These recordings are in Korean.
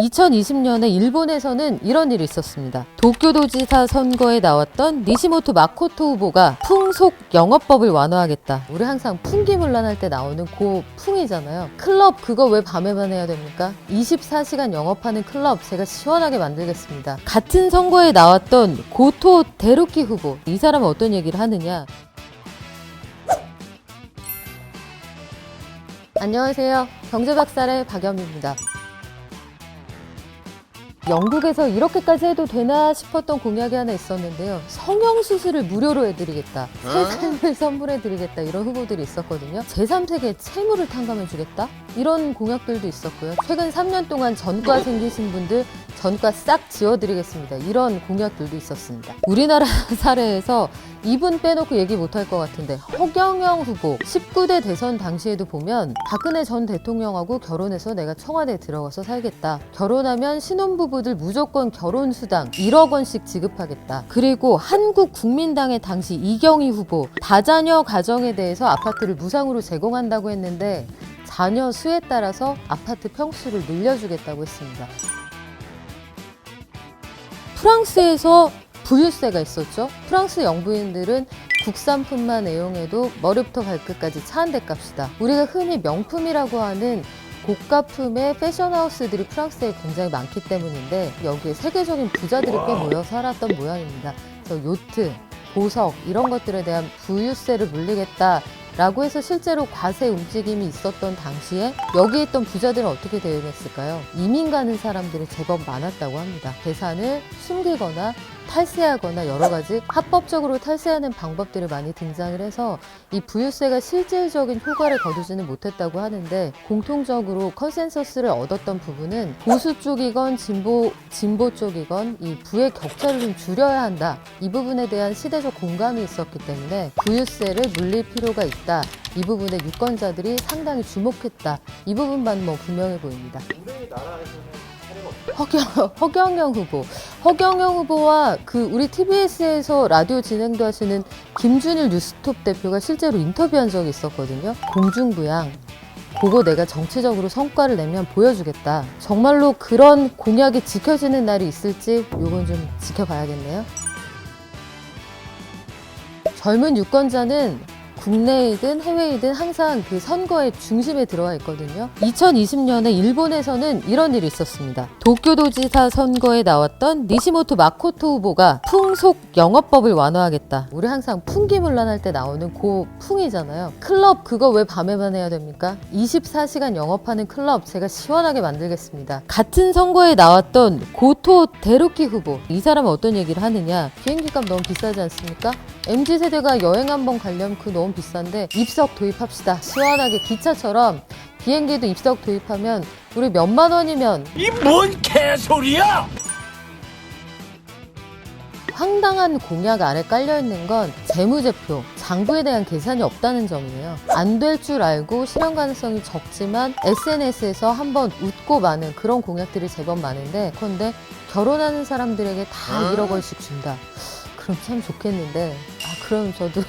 2020년에 일본에서는 이런 일이 있었습니다. 도쿄도지사 선거에 나왔던 니시모토 마코토 후보가 풍속 영업법을 완화하겠다. 우리 항상 풍기문란할 때 나오는 그 풍이잖아요. 클럽 그거 왜 밤에만 해야 됩니까? 24시간 영업하는 클럽 제가 시원하게 만들겠습니다. 같은 선거에 나왔던 고토 데루키 후보, 이 사람은 어떤 얘기를 하느냐. 안녕하세요. 경제박살의 박연미입니다. 영국에서 이렇게까지 해도 되나 싶었던 공약이 하나 있었는데요. 성형수술을 무료로 해드리겠다. 새 삶을 선물해드리겠다. 이런 후보들이 있었거든요. 제3세계에 채무를 탕감해주겠다. 이런 공약들도 있었고요. 최근 3년 동안 전과 생기신 분들 전과 싹 지워드리겠습니다. 이런 공약들도 있었습니다. 우리나라 사례에서 이분 빼놓고 얘기 못할 것 같은데 허경영 후보 19대 대선 당시에도 보면 박근혜 전 대통령하고 결혼해서 내가 청와대에 들어가서 살겠다. 결혼하면 신혼부부들 무조건 결혼수당 1억 원씩 지급하겠다. 그리고 한국국민당의 당시 이경희 후보 다자녀 가정에 대해서 아파트를 무상으로 제공한다고 했는데 자녀 수에 따라서 아파트 평수를 늘려주겠다고 했습니다. 프랑스에서 부유세가 있었죠. 프랑스 영부인들은 국산품만 애용해도 머리부터 발끝까지 차 한 대 값이다. 우리가 흔히 명품이라고 하는 고가품의 패션하우스들이 프랑스에 굉장히 많기 때문인데 여기에 세계적인 부자들이 꽤 모여 살았던 모양입니다. 그래서 요트, 보석 이런 것들에 대한 부유세를 물리겠다 라고 해서 실제로 과세 움직임이 있었던 당시에 여기에 있던 부자들은 어떻게 대응했을까요? 이민 가는 사람들이 제법 많았다고 합니다. 재산을 숨기거나 탈세하거나 여러 가지 합법적으로 탈세하는 방법들이 많이 등장을 해서 이 부유세가 실질적인 효과를 거두지는 못했다고 하는데 공통적으로 컨센서스를 얻었던 부분은 보수 쪽이건 진보 쪽이건 이 부의 격차를 좀 줄여야 한다. 이 부분에 대한 시대적 공감이 있었기 때문에 부유세를 물릴 필요가 있다. 이 부분에 유권자들이 상당히 주목했다. 이 부분만 뭐 분명해 보입니다. 우리나라에서는 허경영 후보. 허경영 후보와 그 우리 TBS에서 라디오 진행도 하시는 김준일 뉴스톱 대표가 실제로 인터뷰한 적이 있었거든요. 공중부양. 그거 내가 정치적으로 성과를 내면 보여주겠다. 정말로 그런 공약이 지켜지는 날이 있을지 요건 좀 지켜봐야겠네요. 젊은 유권자는 국내이든 해외이든 항상 그 선거의 중심에 들어와 있거든요. 2020년에 일본에서는 이런 일이 있었습니다. 도쿄도지사 선거에 나왔던 니시모토 마코토 후보가 풍속 영업법을 완화하겠다. 우리 항상 풍기문란할 때 나오는 그 풍이잖아요. 클럽 그거 왜 밤에만 해야 됩니까? 24시간 영업하는 클럽 제가 시원하게 만들겠습니다. 같은 선거에 나왔던 고토 데루키 후보, 이 사람은 어떤 얘기를 하느냐. 비행기값 너무 비싸지 않습니까? MZ세대가 여행 한번 가려면 그 너무 비싼데 입석 도입합시다. 시원하게 기차처럼 비행기도 입석 도입하면 우리 몇만 원이면 이 뭔 개소리야! 황당한 공약 아래 깔려있는 건 재무제표, 장부에 대한 계산이 없다는 점이에요. 안 될 줄 알고 실현 가능성이 적지만 SNS에서 한번 웃고 마는 그런 공약들이 제법 많은데 그런데 결혼하는 사람들에게 다 1억 원씩 준다. 그럼 참 좋겠는데 그럼 저도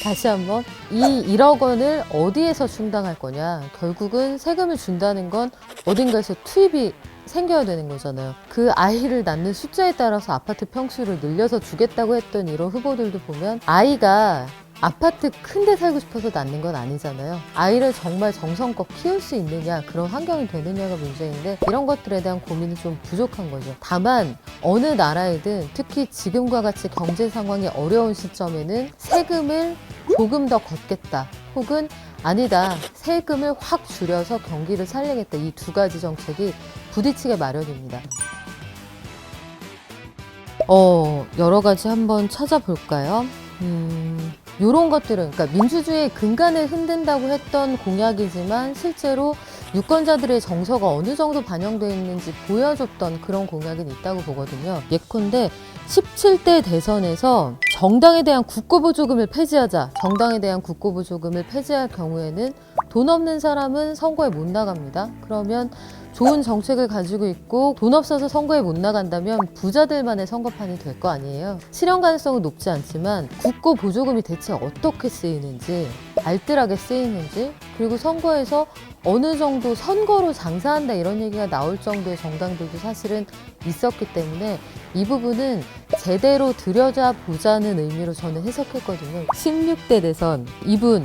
다시 한번 이 1억 원을 어디에서 충당할 거냐. 결국은 세금을 준다는 건 어딘가에서 투입이 생겨야 되는 거잖아요. 그 아이를 낳는 숫자에 따라서 아파트 평수를 늘려서 주겠다고 했던 이런 후보들도 보면 아이가 아파트 큰 데 살고 싶어서 낳는 건 아니잖아요. 아이를 정말 정성껏 키울 수 있느냐, 그런 환경이 되느냐가 문제인데 이런 것들에 대한 고민이 좀 부족한 거죠. 다만 어느 나라이든 특히 지금과 같이 경제 상황이 어려운 시점에는 세금을 조금 더 걷겠다. 혹은 아니다. 세금을 확 줄여서 경기를 살리겠다. 이 두 가지 정책이 부딪히게 마련입니다. 여러 가지 한번 찾아볼까요? 이런 것들은 그러니까 민주주의의 근간을 흔든다고 했던 공약이지만 실제로 유권자들의 정서가 어느 정도 반영되어 있는지 보여줬던 그런 공약은 있다고 보거든요. 예컨대 17대 대선에서 정당에 대한 국고보조금을 폐지하자. 정당에 대한 국고보조금을 폐지할 경우에는 돈 없는 사람은 선거에 못 나갑니다. 그러면 좋은 정책을 가지고 있고 돈 없어서 선거에 못 나간다면 부자들만의 선거판이 될 거 아니에요. 실현 가능성은 높지 않지만 국고 보조금이 대체 어떻게 쓰이는지 알뜰하게 쓰이는지, 그리고 선거에서 어느 정도 선거로 장사한다 이런 얘기가 나올 정도의 정당들도 사실은 있었기 때문에 이 부분은 제대로 들여다보자는 의미로 저는 해석했거든요. 16대 대선, 이분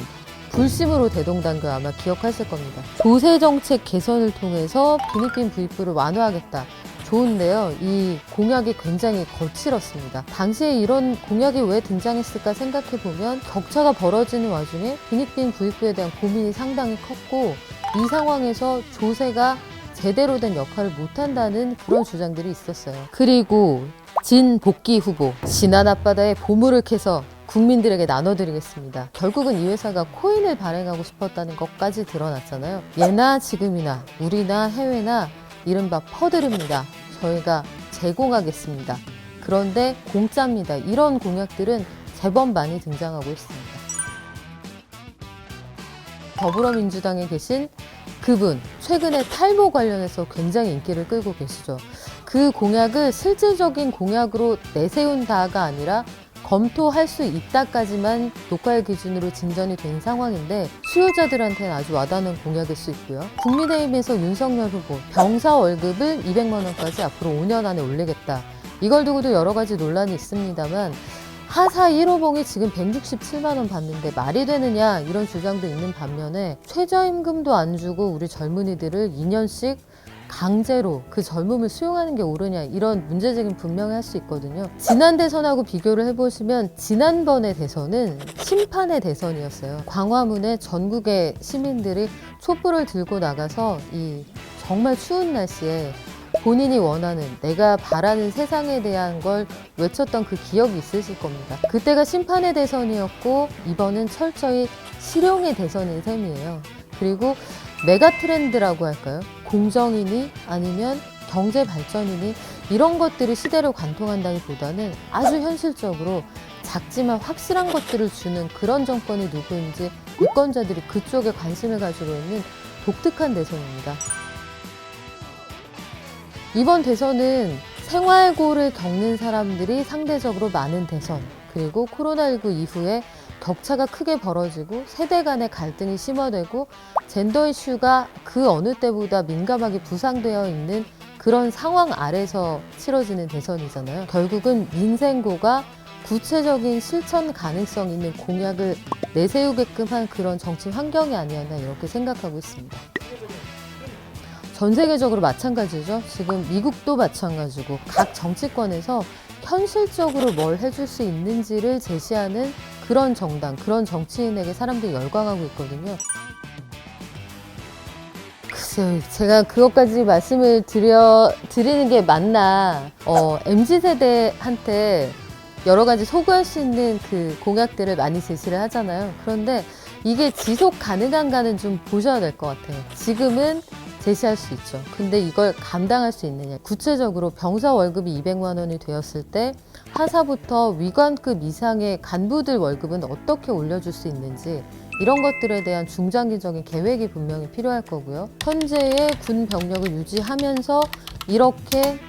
불심으로 대동단 거 아마 기억하실 겁니다. 조세 정책 개선을 통해서 비닉빈 부익부를 완화하겠다. 좋은데요. 이 공약이 굉장히 거칠었습니다. 당시에 이런 공약이 왜 등장했을까 생각해보면 격차가 벌어지는 와중에 비닉빈 부익부에 대한 고민이 상당히 컸고 이 상황에서 조세가 제대로 된 역할을 못한다는 그런 주장들이 있었어요. 그리고 진 복귀 후보, 지난 앞바다에 보물을 캐서 국민들에게 나눠드리겠습니다. 결국은 이 회사가 코인을 발행하고 싶었다는 것까지 드러났잖아요. 예나 지금이나 우리나 해외나 이른바 퍼들입니다. 저희가 제공하겠습니다. 그런데 공짜입니다. 이런 공약들은 제법 많이 등장하고 있습니다. 더불어민주당에 계신 그분, 최근에 탈모 관련해서 굉장히 인기를 끌고 계시죠. 그 공약을 실질적인 공약으로 내세운다가 아니라 검토할 수 있다까지만 녹화일 기준으로 진전이 된 상황인데 수요자들한테는 아주 와닿는 공약일 수 있고요. 국민의힘에서 윤석열 후보 병사 월급을 200만 원까지 앞으로 5년 안에 올리겠다. 이걸 두고도 여러 가지 논란이 있습니다만 하사 1호봉이 지금 167만 원 받는데 말이 되느냐 이런 주장도 있는 반면에 최저임금도 안 주고 우리 젊은이들을 2년씩 강제로 그 젊음을 수용하는 게 옳으냐 이런 문제제기는 분명히 할 수 있거든요. 지난 대선하고 비교를 해보시면 지난번의 대선은 심판의 대선이었어요. 광화문에 전국의 시민들이 촛불을 들고 나가서 이 정말 추운 날씨에 본인이 원하는 내가 바라는 세상에 대한 걸 외쳤던 그 기억이 있으실 겁니다. 그때가 심판의 대선이었고 이번은 철저히 실용의 대선인 셈이에요. 그리고 메가 트렌드라고 할까요? 공정이니 아니면 경제 발전이니 이런 것들이 시대를 관통한다기보다는 아주 현실적으로 작지만 확실한 것들을 주는 그런 정권이 누구인지 유권자들이 그쪽에 관심을 가지고 있는 독특한 대선입니다. 이번 대선은 생활고를 겪는 사람들이 상대적으로 많은 대선, 그리고 코로나19 이후에 격차가 크게 벌어지고 세대 간의 갈등이 심화되고 젠더 이슈가 그 어느 때보다 민감하게 부상되어 있는 그런 상황 아래서 치러지는 대선이잖아요. 결국은 민생고가 구체적인 실천 가능성 있는 공약을 내세우게끔 한 그런 정치 환경이 아니었나 이렇게 생각하고 있습니다. 전 세계적으로 마찬가지죠. 지금 미국도 마찬가지고 각 정치권에서 현실적으로 뭘 해줄 수 있는지를 제시하는 그런 정당, 그런 정치인에게 사람들이 열광하고 있거든요. 글쎄요, 제가 그것까지 말씀을 드리는 게 맞나. MZ세대한테 여러 가지 소구할 수 있는 그 공약들을 많이 제시를 하잖아요. 그런데 이게 지속 가능한가는 좀 보셔야 될 것 같아요. 지금은 제시할 수 있죠. 근데 이걸 감당할 수 있느냐. 구체적으로 병사 월급이 200만 원이 되었을 때 하사부터 위관급 이상의 간부들 월급은 어떻게 올려줄 수 있는지 이런 것들에 대한 중장기적인 계획이 분명히 필요할 거고요. 현재의 군 병력을 유지하면서 이렇게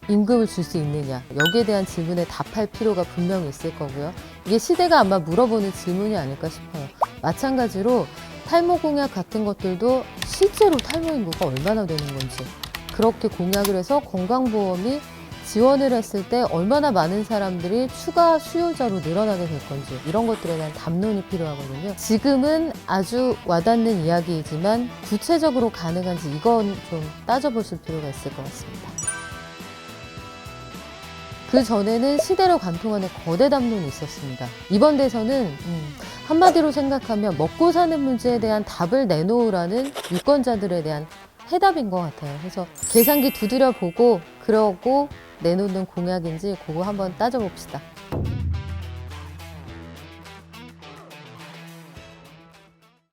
임금을 줄 수 있느냐. 여기에 대한 질문에 답할 필요가 분명히 있을 거고요. 이게 시대가 아마 물어보는 질문이 아닐까 싶어요. 마찬가지로 탈모 공약 같은 것들도 실제로 탈모 인구가 얼마나 되는 건지, 그렇게 공약을 해서 건강보험이 지원을 했을 때 얼마나 많은 사람들이 추가 수요자로 늘어나게 될 건지 이런 것들에 대한 담론이 필요하거든요. 지금은 아주 와닿는 이야기이지만 구체적으로 가능한지 이건 좀 따져보실 필요가 있을 것 같습니다. 그 전에는 시대로 관통하는 거대 담론이 있었습니다. 이번 대선은 한마디로 생각하면 먹고 사는 문제에 대한 답을 내놓으라는 유권자들에 대한 해답인 것 같아요. 그래서 계산기 두드려 보고 그러고 내놓는 공약인지 그거 한번 따져봅시다.